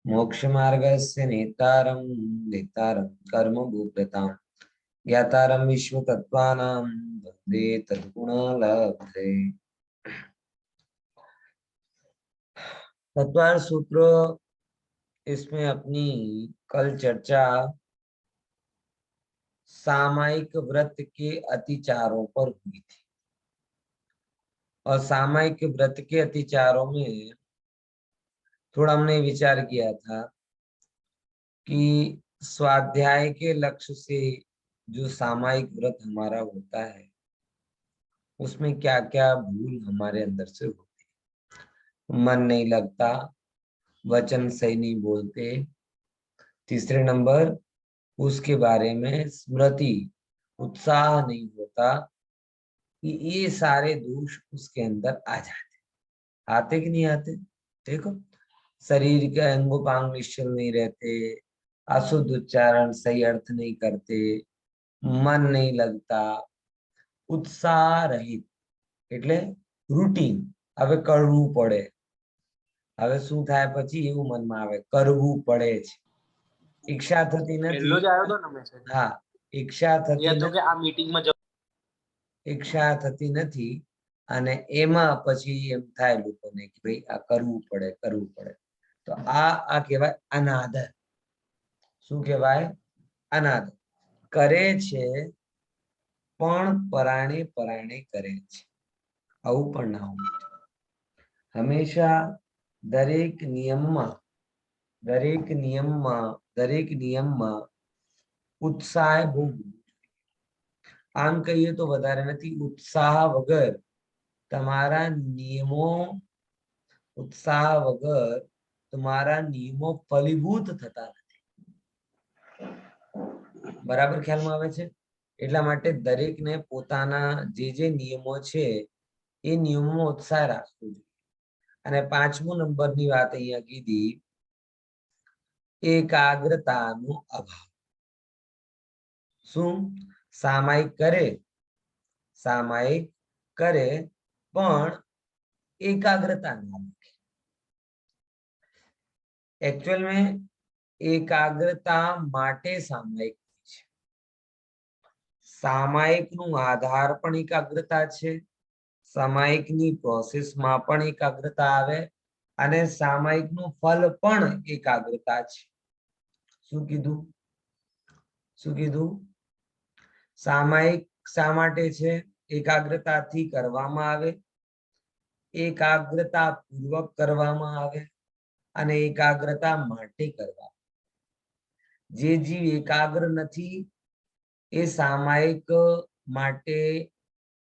मोक्ष मार्गस्य नेतारं नेतारं कर्म भूप्रतां ज्ञातारं विश्व तत्त्वानां वन्दे तद्गुणलब्धे। तत्वार सूत्र, इसमें अपनी कल चर्चा सामायिक व्रत के अतिचारों पर हुई थी। और सामायिक व्रत के अतिचारों में थोड़ा हमने विचार किया था कि स्वाध्याय के लक्ष्य से जो सामायिक व्रत हमारा होता है उसमें क्या क्या भूल हमारे अंदर से होती है। मन नहीं लगता, वचन सही नहीं बोलते, तीसरे नंबर उसके बारे में स्मृति उत्साह नहीं होता, कि ये सारे दोष उसके अंदर आ जाते। आते कि नहीं आते? देखो, शरीर के अंगोपांग निश्चल नहीं रहते, अशुद्ध उच्चारण, सही अर्थ नहीं करते, मन नहीं लगता, उत्साह रहित એટલે રૂટીન। હવે કરવું પડે, હવે શું થાય પછી એવું મનમાં આવે, કરવું પડે છે। ઈચ્છા થતી નથી। પહેલો જ આવ્યો તો ને મેસેજ હા, ઈચ્છા એ થતી હતો કે નથી, આ મીટિંગમાં ઈચ્છા થતી નથી, અને એમાં પછી એમ થાય લોકોને કે ભાઈ આ કરવું પડે, કરવું પડે। તો આ કહેવાય અનાદર। શું કહેવાય? અનાદર। કરે છે પણ પરાણે પરાણે કરે છે, આવું પણ ના હોવું જોઈએ। હંમેશા દરેક નિયમમાં દરેક નિયમમાં ઉત્સાહ બહુ, આમ કહીએ તો વધારે નથી, ઉત્સાહ વગર તમારા નિયમો, ઉત્સાહ વગર તમારા નિયમો ફલીભૂત થતા નથી। બરાબર ખ્યાલમાં આવે છે? એટલા માટે દરેકને પોતાના જે નિયમો છે એ નિયમોમાં ઉત્સાહ રાખવો જોઈએ। અને પાંચમો નંબરની વાત અહીંયા કીધી, એકાગ્રતાનો અભાવ। શું? સામાયિક કરે પણ एकाग्रता ना रखे। एक्चुअल में एकाग्रता माटे सामायिक है। सामायिक नु आधार पण एकाग्रता छे, सामायिक नी प्रोसेस में पण एकाग्रता आवे, अने सामायिक नु फल पण एकाग्रता छे। શું કીધું? सामायिक શા માટે છે? एकाग्रताथी કરવામાં આવે, एकाग्रता पूर्वक કરવામાં આવે, અને એકાગ્રતા માટે કરવા। જે જીવ એકાગ્ર નથી એ સામાયિક માટે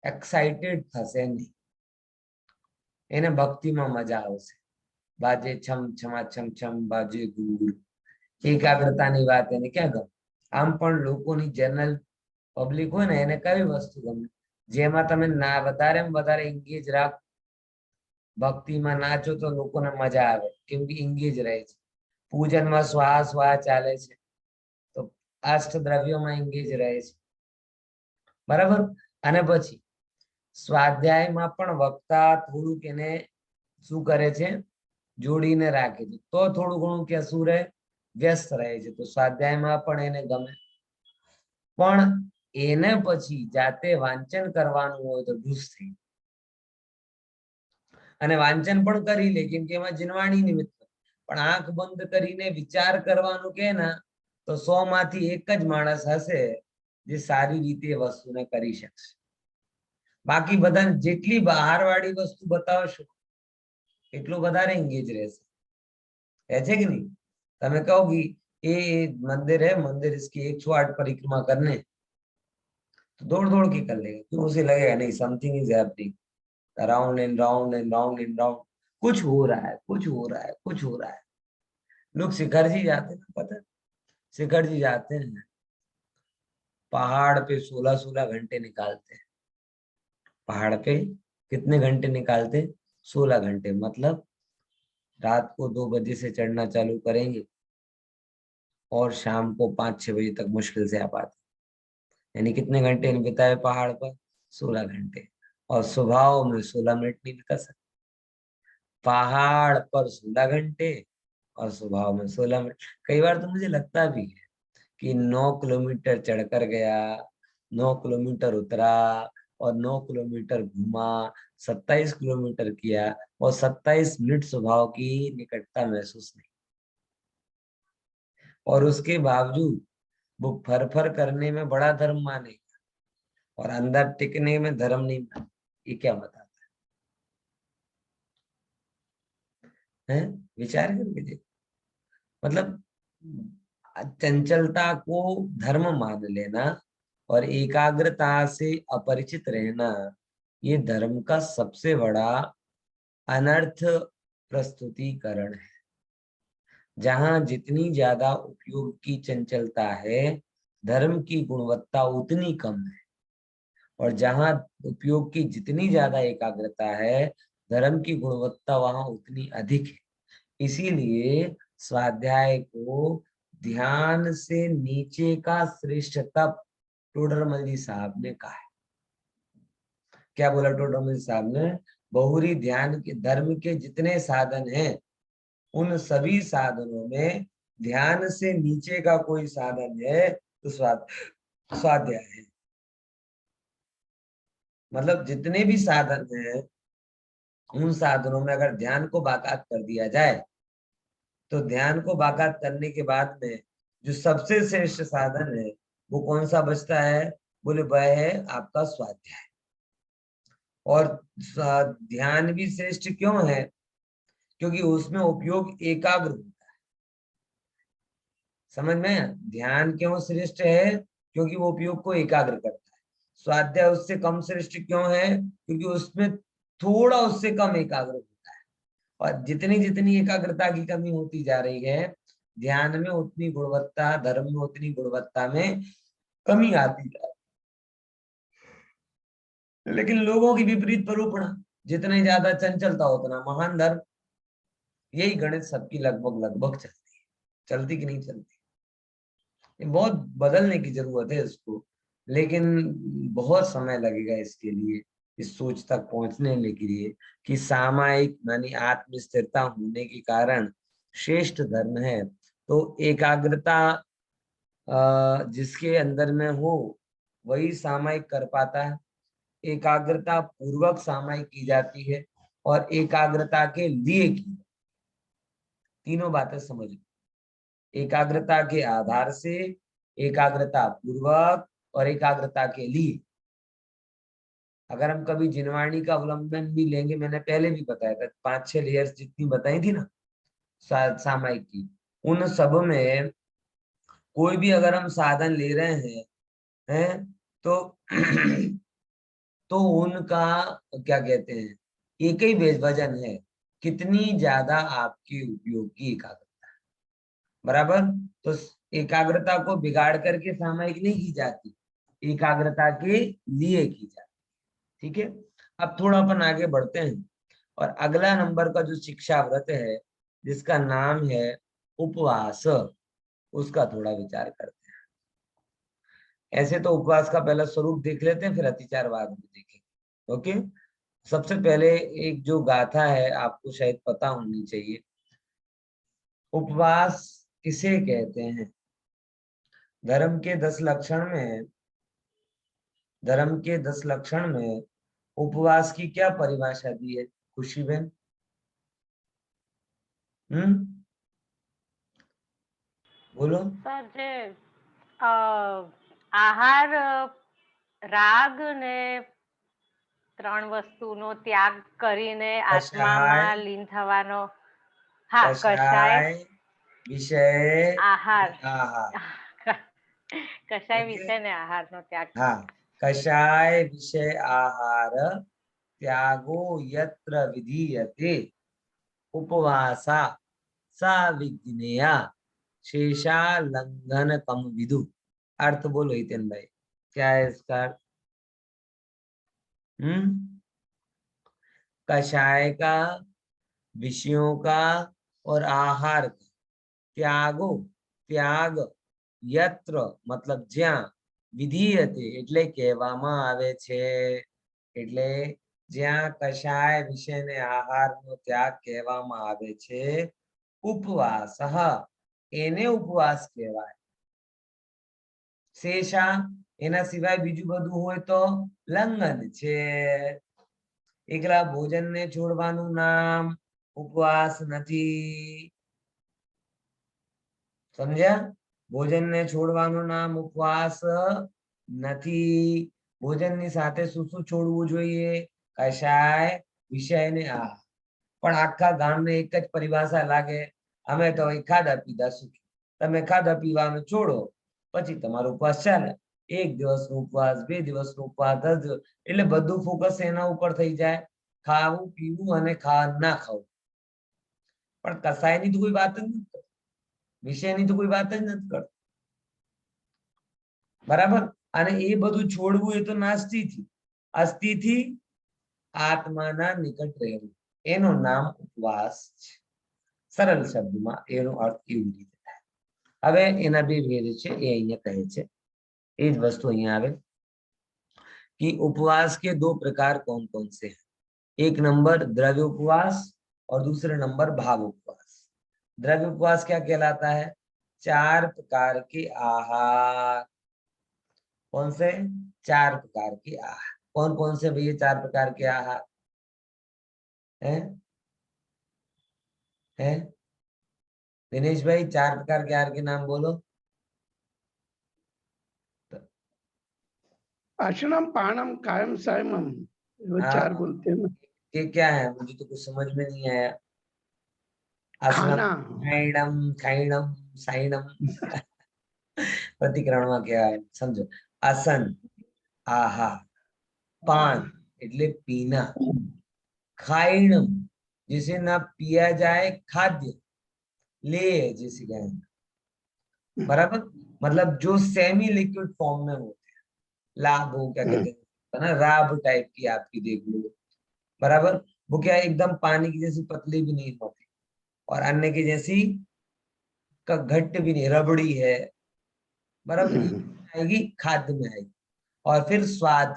એક્સાઇટેડ થશે નહીં, એને ભક્તિમાં મજા આવશે। બાજે છમ છમા છમ છમ બાજે ગુંગુર, એકાગ્રતાની વાત એને ક્યાં ગમે? આમ પણ લોકોની જનરલ પબ્લિક હોય ને એને કઈ વસ્તુ ગમે? જેમાં તમે ના વધારે એંગેજ રાખ, ભક્તિમાં નાચો તો લોકોને મજા આવે, કેમ કે એંગેજ રહે છે। પૂજનમાં સ્વાહ સ્વાહ ચાલે છે તો અષ્ટ દ્રવ્યોમાં એંગેજ રહે છે, બરાબર? અને પછી સ્વાધ્યાયમાં પણ વક્તા થોડુંક એને શું કરે છે? જોડીને રાખે છે, તો થોડું ઘણું કે શું રહે? વ્યસ્ત રહે છે। તો સ્વાધ્યાયમાં પણ એને ગમે, પણ એને પછી જાતે વાંચન કરવાનું હોય તો ઢૂસ થઈ, અને વાંચન પણ કરી લે, કેમ કે એમાં જીનવાણી નિમિત્ત। પણ આંખ બંધ કરીને વિચાર કરવાનું કે ના, તો 100 માંથી એક જ માણસ હશે જે સારી રીતે વસ્તુને કરી શકશે। બાકી બધા જેટલી બહાર વાળી વસ્તુ બતાવશો એટલું વધારે એંગેજ રહેશે, है कि नहीं? તમે કહો कि ये मंदिर है, मंदिर इसकी 108 परिक्रमा करने, तो दौड़ दौड़ के कर लेगा, क्यों? उसे लगेगा नहीं something is happening, round and round and round and round, कुछ हो रहा है, कुछ हो रहा है, कुछ हो रहा है। लोग शिखर जी जाते हैं, पता है? शिखर जी जाते हैं, पहाड़ पे 16-16 घंटे निकालते हैं। पहाड़ पे कितने घंटे निकालते? 16 घंटे। मतलब रात को 2 बजे से चढ़ना चालू करेंगे और शाम को 5-6 बजे तक मुश्किल से आ पाते। यानी कितने घंटे बिताए पहाड़ पर? 16 घंटे। और स्वभाव में 16 मिनट नहीं बिता सकते। पहाड़ पर 16 घंटे और स्वभाव में 16 मिनट। कई बार तो मुझे लगता भी है कि 9 किलोमीटर चढ़कर गया, 9 किलोमीटर उतरा और 9 किलोमीटर घूमा, 27 किलोमीटर किया और 27 मिनट स्वभाव की निकटता महसूस नहीं, और उसके बावजूद वो फर फर करने में बड़ा धर्म मानेगा और अंदर टिकने में धर्म नहीं मानेगा। ये क्या बताता है? विचार करके देखो। मतलब चंचलता को धर्म मान लेना और एकाग्रता से अपरिचित रहना, ये धर्म का सबसे बड़ा अनर्थ प्रस्तुतिकरण है। जहां जितनी ज्यादा उपयोग की चंचलता है, धर्म की गुणवत्ता उतनी कम है, और जहां उपयोग की जितनी ज्यादा एकाग्रता है, धर्म की गुणवत्ता वहां उतनी अधिक है। इसीलिए स्वाध्याय को ध्यान से नीचे का श्रेष्ठ तप टोडरमल जी साहब ने कहा है। क्या बोला टोडरमल जी साहब ने? बहुरी ध्यान के धर्म के जितने साधन हैं, उन सभी साधनों में ध्यान से नीचे का कोई साधन है तो स्वाध्याय है। मतलब जितने भी साधन हैं, उन साधनों में अगर ध्यान को बाकात कर दिया जाए, तो ध्यान को बाकात करने के बाद में जो सबसे श्रेष्ठ साधन है वो कौन सा बचता है? बोले वह है आपका स्वाध्याय। और ध्यान भी श्रेष्ठ क्यों है? क्योंकि उसमें उपयोग एकाग्र होता है। समझ में? ध्यान क्यों श्रेष्ठ है? क्योंकि वो उपयोग को एकाग्र करता है। स्वाध्याय उससे कम श्रेष्ठ क्यों है? क्योंकि उसमें थोड़ा उससे कम एकाग्र होता है। और जितनी जितनी एकाग्रता की कमी होती जा रही है, ध्यान में उतनी गुणवत्ता, धर्म में उतनी गुणवत्ता में कमी आती है। लेकिन लोगों की विपरीत प्ररूपणा, जितने ज्यादा चंचलता उतना महान धर्म। यही गणित सबकी लगभग लगभग चलती है। चलती कि नहीं चलती? ये बहुत बदलने की जरूरत है इसको, लेकिन बहुत समय लगेगा इसके लिए, इस सोच तक पहुंचने के लिए कि सामायिक मानी आत्म स्थिरता होने के कारण श्रेष्ठ धर्म है। तो एकाग्रता जिसके अंदर में हो वही सामायिक कर पाता है। एकाग्रता पूर्वक सामायिक की जाती है और एकाग्रता के लिए की। तीनों बातें समझ लो। एकाग्रता के आधार से, एकाग्रता पूर्वक और एकाग्रता के लिए। अगर हम कभी जिनवाणी का अवलंबन भी लेंगे, मैंने पहले भी बताया था, 5-6 लेयर्स जितनी बताई थी ना सामायिक की, उन सब में कोई भी अगर हम साधन ले रहे हैं तो तो उनका क्या कहते हैं, एक ही वजन है, कितनी ज्यादा आपकी उपयोग की एकाग्रता। बराबर? तो एकाग्रता को बिगाड़ करके सामायिक नहीं की जाती, एकाग्रता के लिए की जाती। ठीक है? अब थोड़ा अपन आगे बढ़ते हैं और अगला नंबर का जो शिक्षा व्रत है, जिसका नाम है उपवास, उसका थोड़ा विचार करते हैं। ऐसे तो उपवास का पहला स्वरूप देख लेते हैं, फिर अतिचार बाद में देखेंगे। ओके? सबसे पहले एक जो गाथा है, आपको शायद पता होनी चाहिए। उपवास किसे कहते हैं? धर्म के 10 लक्षण में, धर्म के 10 लक्षण में उपवास की क्या परिभाषा दी है खुशी बहन? बोलो। સર જે આહાર, રાગ ને 3 વસ્તુનો ત્યાગ કરીને कषाय, આત્મામાં લીન થવાનો. હા, કષાય, कषाय विषय આહાર. आहार। કષાય ओके? વિષય ને આહારનો ત્યાગ. हाँ, कषाय विषय आहार त्यागो यत्र विधीयते उपवासा सा विज्ञेया शेषा लंघन कम विदु। अर्थ बोलो हितेन भाई, क्या है इसका अर्थ? कषाय का, विषयों का और आहार का त्यागो, त्याग, यत्र मतलब જ્યાં, વિધીયતે એટલે કહેવામાં આવે છે। એટલે જ્યાં કષાય વિષય ને આહારનો ત્યાગ કહેવામાં આવે છે, ઉપવાસ એને ઉપવાસ કહેવાય. શેષા એના સિવાય બીજું બધું હોય તો લંઘન છે. એકલા ભોજનને છોડવાનું નામ ઉપવાસ નથી. સમજ્યા? ભોજનને છોડવાનું નામ ઉપવાસ નથી. ભોજનની સાથે શું શું છોડવું જોઈએ? કશાય, વિષય ને આહાર. પણ આખા ગામને એક જ પરિભાષા લાગે, અમે તો ખાધા પીધા સુખી. તમે ખાધા પીવાનું છોડો પછી તમારો ઉપવાસ ચાલે. 1 દિવસનો ઉપવાસ, 2 દિવસનો ઉપવાસ, 10 દિવસ, એટલે બધું ફોકસ એના ઉપર થઈ જાય, ખાવું પીવું અને ના ખાવું. પણ કસાયની તો કોઈ વાત જ નથી કરતો, વિષયની તો કોઈ વાત જ નથી કરતો. બરાબર? અને એ બધું છોડવું એ તો નાસ્તિથી, અસ્થિથી આત્માના નિકટ રહેવું, એનું નામ ઉપવાસ છે. સરળ શબ્દમાં એનો અર્થ એવી રીતે થાય. હવે એના બે ભેદ છે એ અહીંયા કહે છે. એ જ વસ્તુ અહીંયા આવે कि उपवास के 2 प्रकार कौन कौन से हैं? एक नंबर द्रव्य उपवास और दूसरे नंबर भाव उपवास. द्रव्य उपवास क्या कहलाता है? 4 प्रकार के आहार. कौन से? 4 प्रकार के आहार. कौन कौन से भैया 4 प्रकार के आहार हैं? दिनेश भाई 4 प्रकार के आहार के नाम बोलो. आशनम पानम कायम सायमम, वो 4 बोलते हैं ना. ये क्या है? मुझे तो कुछ समझ में नहीं आया. आसनम, खाना. खैणम, खैणम, साइणम. प्रतिक्रमणમાં કહેવાય. સમજો. આસન, આહાર. पान એટલે पीना. खाइणम जिसे ना पिया जाए, खाद्य. ले जिसे कहेंगे. बराबर? मतलब जो सेमी लिक्विड फॉर्म में होते हैं. लाभ हो, क्या कहते हैं ना, राब टाइप की आपकी देख लो. बराबर? वो क्या एकदम पानी की जैसी पतली भी नहीं होती और अन्य की जैसी का घट्ट भी नहीं, रबड़ी है. बराबर? आएगी खाद्य में आएगी. और फिर स्वाद.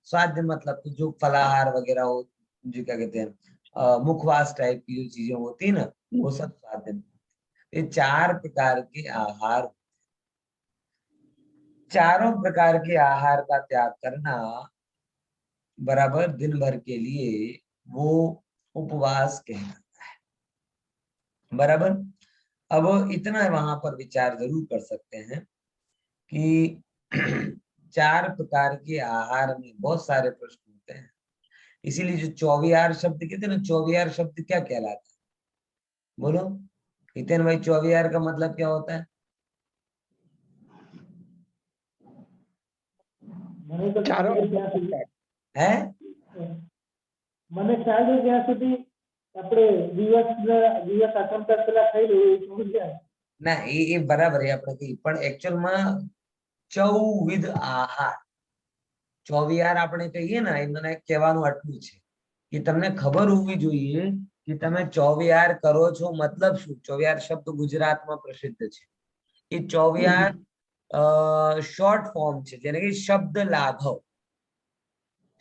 स्वाद मतलब तो जो फलाहार वगैरह हो, जो क्या कहते हैं मुखवास टाइप की जो चीजें होती है ना, वो सब स्वाद. ये 4 प्रकार के आहार. चारों प्रकार के आहार का त्याग करना बराबर दिन भर के लिए वो उपवास कहलाता है. बराबर? अब इतना वहां पर विचार जरूर कर सकते हैं कि 4 प्रकार के आहार में बहुत सारे प्रश्न होते हैं. इसीलिए जो 24 शब्द कहते हैं ना, 24 शब्द क्या कहलाता है? बोलो हितेन भाई, 24 का मतलब क्या होता है? है મને ખ્યાલ છે ત્યાં સુધી આપણે દિવસ આચમ પેલા ખાઈ લઈએ છોડી જાય. ના, એ બરાબર એ આપણે કહી, પણ એકચ્યુઅલમાં ચૌવિધ આહાર 24 આપણે કહીએ ને, એમને કહેવાનું આટલું છે કે તમને ખબર હોવી જોઈએ કે તમે 24 કરો છો મતલબ શું. 24 શબ્દ ગુજરાતમાં પ્રસિદ્ધ છે. એ 24 શોર્ટ ફોર્મ છે, જેને કે શબ્દ લાઘવ.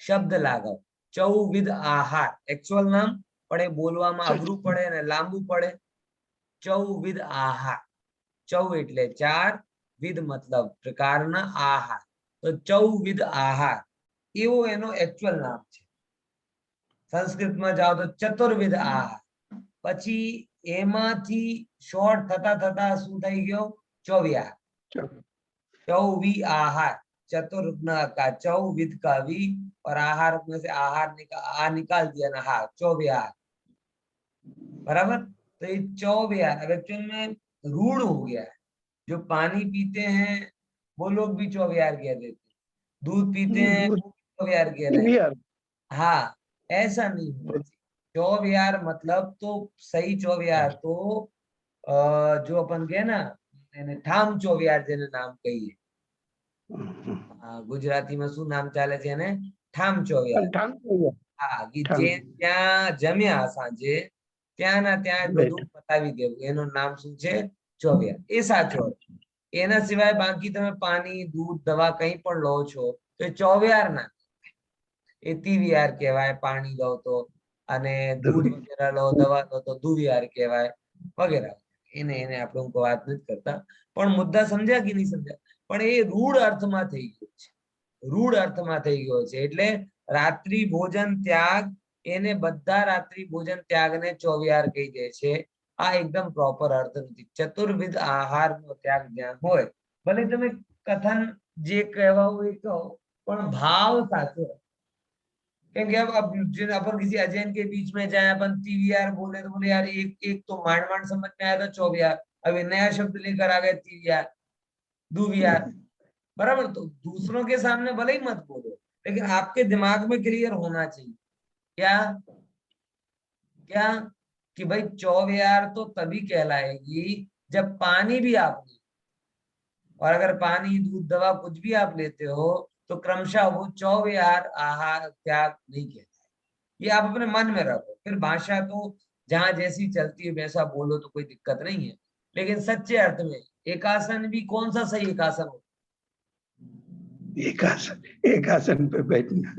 શબ્દ લાઘવ, ચૌવિધ આહાર એકચ્યુઅલ નામ, પણ એ બોલવામાં અઘરું પડે અને લાંબુ પડે. ચૌવિધ આહાર. ચૌ એટલે 4, વિધ મતલબ પ્રકારના, આહાર તો ચૌવિધ આહાર એવો એનો એકચ્યુઅલ નામ છે. સંસ્કૃતમાં જાઓ તો ચતુર્વિધ આહાર. પછી એમાંથી શોર્ટ થતા થતા શું થઈ ગયો? 24. चौवी आहार. चतुर्न का चौविध का वी और आहार में से आहार निकाल दिया ना, हाँ 24. बराबर? तो ये 24 अब एक्चुअल में रूढ़ हो गया है. जो पानी पीते हैं वो लोग भी 24 कह देते हैं, दूध पीते हैं वो भी 24 कह रहे हैं. हाँ, ऐसा नहीं होता. 24 मतलब तो सही 24 तो जो अपन कहे ना ठाम 24 જેને નામ કહીએ. ગુજરાતીમાં શું નામ ચાલે છે એને? ઠામ 24. હા, કે જે ત્યાં જમ્યા સાંજે ત્યાંના ત્યાં બધું પતાવી દેવું, એનું નામ શું છે? 24. એ સાચો. એના સિવાય બાકી તમે પાણી, દૂધ, દવા કંઈ પણ લો છો તો 24 ના, એ 23 કહેવાય. પાણી લો તો, અને દૂધ વગેરે લો, દવા લો તો 22 કહેવાય. વગેરે એને એને આપણે હું વાત નથી કરતા, પણ મુદ્દા સમજ્યા કે નહીં સમજ્યા? પણ એ રૂઢ અર્થમાં થઈ ગયો છે, રૂઢ અર્થમાં થઈ ગયો છે. એટલે રાત્રિ ભોજન ત્યાગ, એને બધા રાત્રિ ભોજન ત્યાગને ચોવિહાર કહી દે છે. આ એકદમ પ્રોપર અર્થ નથી. ચતુર્વિધ આહારનો ત્યાગ જ્યાં હોય, ભલે તમે કથન જે કહેવા હોય એ કહો, પણ ભાવ સાચો है। क्योंकि अब जिन अपन किसी अजैन के बीच में जाए, अपन तीवियार बोले तो बोले यार एक तो मांड मांड समझ में आया था चौविहार, अभी नया शब्द लेकर आ गए तीवियार दुवियार, बराबर। तो दूसरों के सामने भले ही मत बोलो, लेकिन आपके दिमाग में क्लियर होना चाहिए क्या क्या कि भाई चौविहार तो तभी कहलाएगी जब पानी भी आप ले, और अगर पानी दूध दवा कुछ भी आप लेते हो तो क्रमशः वो चौविहार आहार त्याग नहीं कहता है। ये आप अपने मन में रखो। फिर भाषा तो जहां जैसी चलती है वैसा बोलो तो कोई दिक्कत नहीं है, लेकिन सच्चे अर्थ में एकासन भी कौन सा सही एकासन हो एक आसन पे बैठना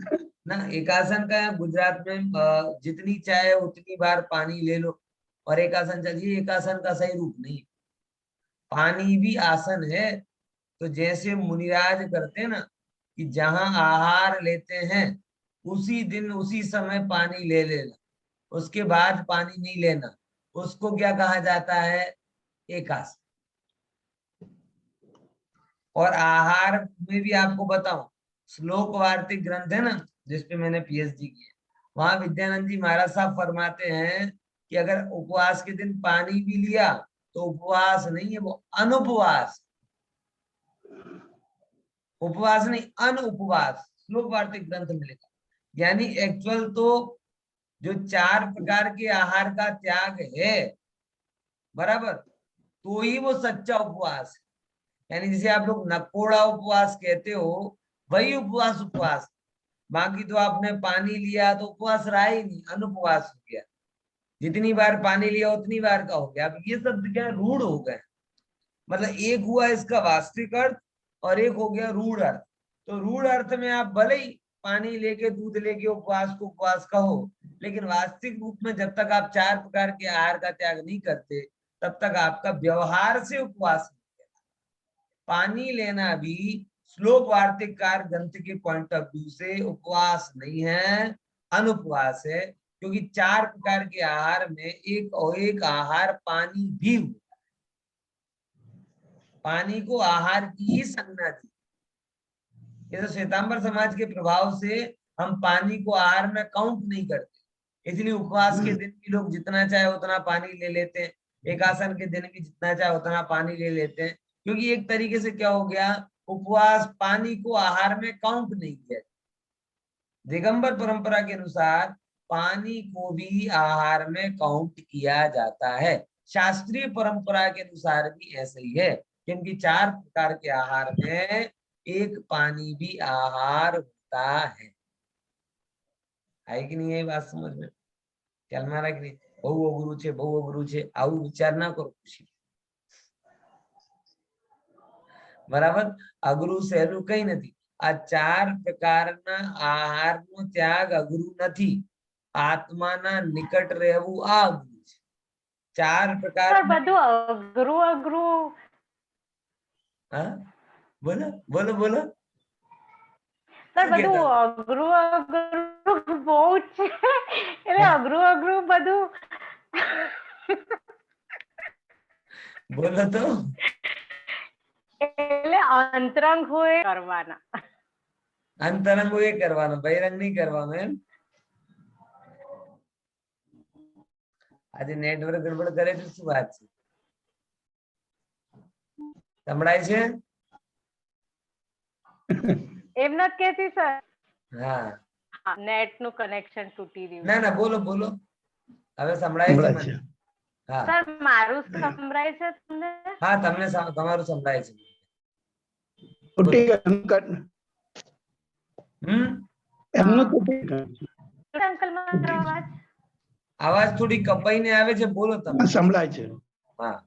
ना। एकासन का गुजरात में जितनी चाहे उतनी बार पानी ले लो और एकासन चलिए, एकासन का सही रूप नहीं। पानी भी आसन है। तो जैसे मुनिराज करते हैं ना कि जहां आहार लेते हैं उसी दिन उसी समय पानी ले लेना, उसके बाद पानी नहीं लेना, उसको क्या कहा जाता है? एकासन। और आहार में भी आपको बताऊं, श्लोक वार्तिक ग्रंथ है ना जिसपे मैंने पीएचडी की है, वहां विद्यानंद जी महाराज साहब फरमाते हैं कि अगर उपवास के दिन पानी भी लिया तो उपवास नहीं है, वो अनुपवास, उपवास नहीं अनुपवास, श्लोक वार्तिक ग्रंथ में लिखा। यानी एक्चुअल तो जो 4 प्रकार के आहार का त्याग है, बराबर, तो ही वो सच्चा उपवास है। यानी जिसे आप लोग नकोड़ा उपवास कहते हो, वही उपवास उपवास। बाकी तो आपने पानी लिया तो उपवास रहा ही नहीं, अनुपवास हो गया। जितनी बार पानी लिया उतनी बार का हो गया। अब ये शब्द क्या रूढ़ हो गए, मतलब एक हुआ इसका वास्तविक अर्थ और एक हो गया रूढ़ अर्थ। तो रूढ़ अर्थ में आप भले ही पानी लेके दूध लेके उपवास को उपवास कहो, लेकिन वास्तविक रूप में जब तक आप 4 प्रकार के आहार का त्याग नहीं करते तब तक आपका व्यवहार से उपवास नहीं है। पानी लेना भी श्लोक वार्तिककार ग्रंथ के पॉइंट ऑफ व्यू से उपवास नहीं है, अनुपवास है। क्योंकि 4 प्रकार के आहार में एक और एक आहार पानी भी हुआ। पानी को आहार की ही संज्ञा दी। ये तो श्वेतांबर समाज के प्रभाव से हम पानी को आहार में काउंट नहीं करते, इसलिए उपवास के दिन भी लोग जितना चाहे उतना पानी ले लेते हैं, एकासन के दिन भी जितना चाहे उतना पानी ले लेते हैं। क्योंकि एक तरीके से क्या हो गया, उपवास पानी को आहार में काउंट नहीं किया। दिगंबर परंपरा के अनुसार पानी को भी आहार में काउंट किया जाता है। शास्त्रीय परंपरा के अनुसार भी ऐसे ही है, क्योंकि 4 प्रकार के आहार में एक पानी भी आहार होता है। कि नहीं है बात समझ में? ख्याल में आ रहा कि नहीं? बहु अगरू छे, बहु अगरू छे, आવું विचार ना करो खुशी, बराबर। अगरू सहेલું કઈ નથી। આ 4 પ્રકારના આહારનો ત્યાગ અઘરું નથી, આત્માના નિકટ રહેવું આ અઘરું છે। 4 પ્રકાર બધું અઘરું અઘરું। હા બોલો બોલો બોલો। સર બધું અઘરું અઘરું બહુ છે, એટલે અઘરું અઘરું બધું બોલો તો। એટલે અંતરંગ હોય કરવાના, અંતરંગ હોય કરવાનો, બહિરંગ નહીં કરવાનો એમ। આજે નેટવર્ક ગડબડ કરે તો શું વાત છે? સંભળાય છે? એમ નથી કહેતી સર, હા નેટ નું કનેક્શન તૂટી રહ્યું। ના ના બોલો બોલો, હવે સંભળાય છે મને। હા સર મારું સંભળાય છે તમને? હા તમને તમારું સંભળાય છે। અંકલ મારો અવાજ આવાજ થોડી કપાઈને આવે છે, બોલો તમે। સંભળાય છે। હા